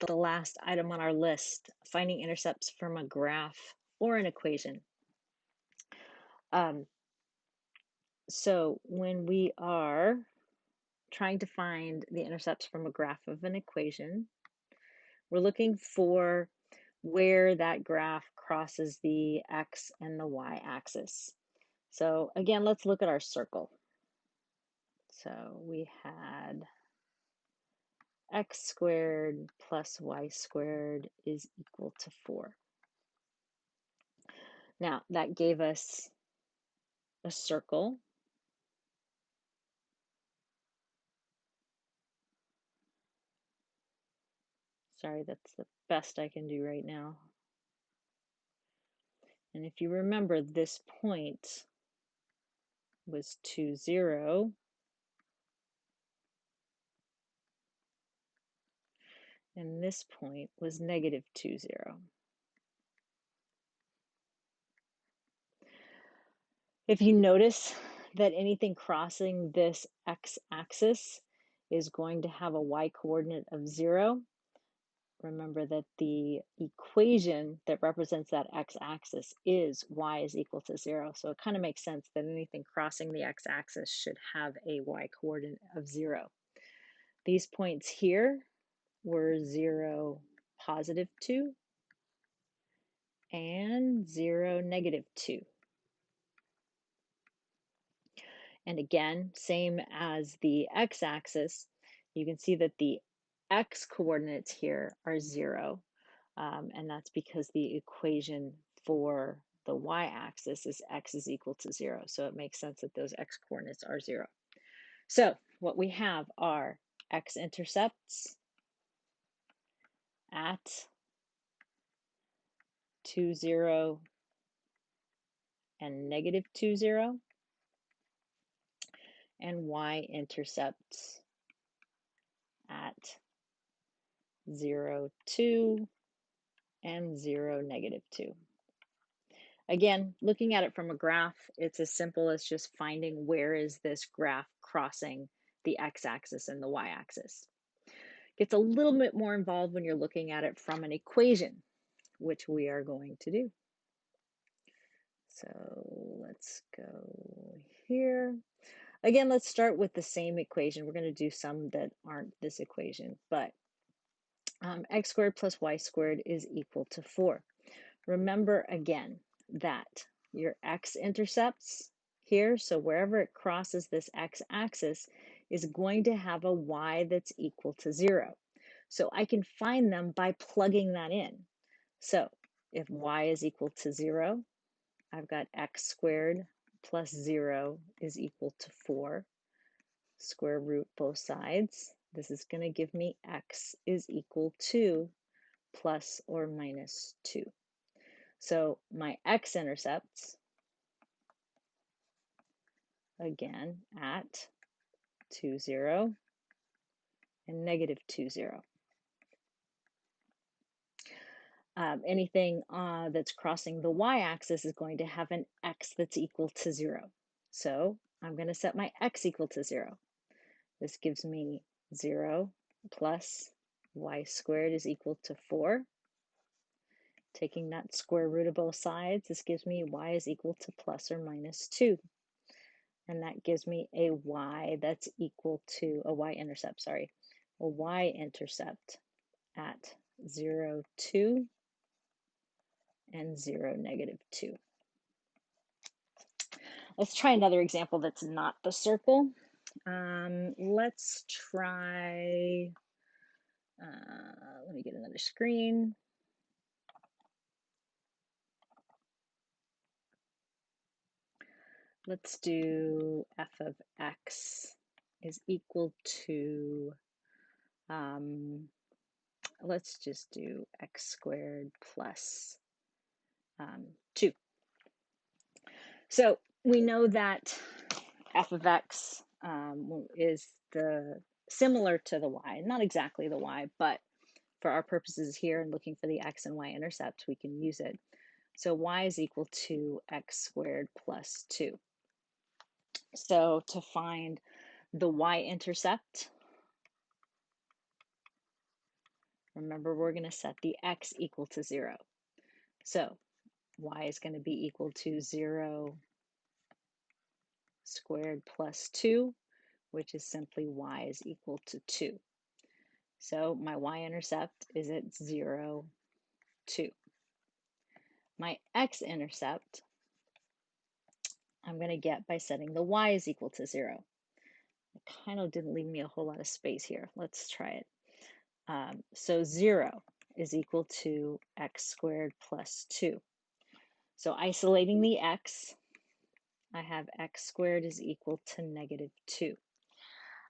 the last item on our list, finding intercepts from a graph or an equation. So when we are trying to find the intercepts from a graph of an equation, we're looking for where that graph crosses the x and the y axis. So again, let's look at our circle. So we had x squared plus y squared is equal to 4. Now that gave us a circle. Sorry, that's the best I can do right now. And if you remember, this point was 2, 0. And this point was negative 2, 0. If you notice that anything crossing this x-axis is going to have a y-coordinate of 0, remember that the equation that represents that x-axis is y is equal to 0. So it kind of makes sense that anything crossing the x-axis should have a y-coordinate of 0. These points here were 0, positive 2, and 0, negative 2. And again, same as the x-axis, you can see that the x coordinates here are 0, and that's because the equation for the y-axis is x is equal to 0. So it makes sense that those x coordinates are 0. So what we have are x-intercepts at 2, 0 and negative 2, 0, and y-intercepts at 0, 2, and 0, negative 2. Again, looking at it from a graph, it's as simple as just finding where is this graph crossing the x-axis and the y-axis. Gets a little bit more involved when you're looking at it from an equation, which we are going to do. So let's go here. Again, let's start with the same equation. We're going to do some that aren't this equation, but x squared plus y squared is equal to 4. Remember again that your x-intercepts here, so wherever it crosses this x-axis, is going to have a y that's equal to 0. So I can find them by plugging that in. So if y is equal to 0, I've got x squared plus 0 is equal to 4. Square root both sides. This is going to give me x is equal to plus or minus 2. So my x-intercepts, again, at 2, 0 and negative 2, 0. Anything that's crossing the y-axis is going to have an x that's equal to 0. So I'm going to set my x equal to 0. This gives me 0 plus y squared is equal to 4. Taking that square root of both sides, this gives me y is equal to plus or minus 2. And that gives me a y that's equal to, a y-intercept, sorry, a y-intercept at 0, 2, and 0, negative 2. Let's try another example that's not the circle. Let's try, let me get another screen. Let's do f of x is equal to, let's just do x squared plus 2. So we know that f of x is similar to the y, not exactly the y, but for our purposes here and looking for the x and y intercepts, we can use it. So y is equal to x squared plus 2. So to find the y-intercept, remember we're going to set the x equal to 0. So y is going to be equal to 0 squared plus 2, which is simply y is equal to 2. So my y-intercept is at 0, 2. My x-intercept I'm going to get by setting the y is equal to 0. It kind of didn't leave me a whole lot of space here. Let's try it. So 0 is equal to x squared plus 2. So isolating the x, I have x squared is equal to negative 2.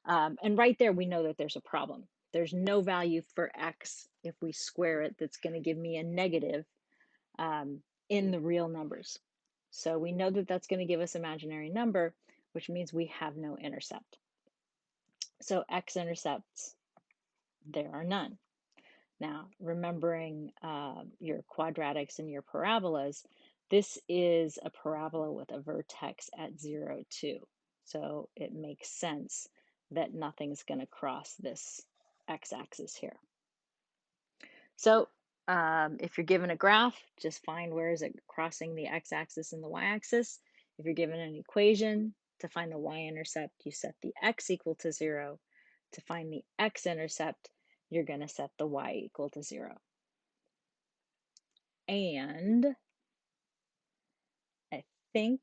And right there, we know that there's a problem. There's no value for x if we square it that's going to give me a negative in the real numbers. So we know that that's going to give us imaginary number, which means we have no intercept. So x-intercepts, there are none. Now, remembering your quadratics and your parabolas, this is a parabola with a vertex at 0, 2. So it makes sense that nothing's going to cross this x-axis here. So if you're given a graph, just find where is it crossing the x-axis and the y-axis. If you're given an equation, to find the y-intercept, you set the x equal to 0. To find the x-intercept, you're going to set the y equal to 0. And I think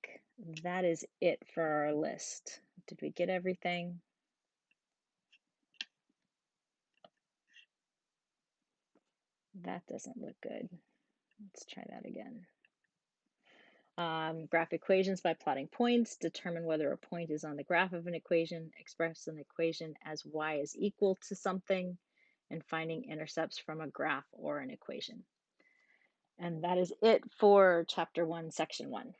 that is it for our list. Did we get everything? That doesn't look good. Let's try that again. Graph equations by plotting points. Determine whether a point is on the graph of an equation. Express an equation as y is equal to something. And finding intercepts from a graph or an equation. And that is it for Chapter 1, Section 1.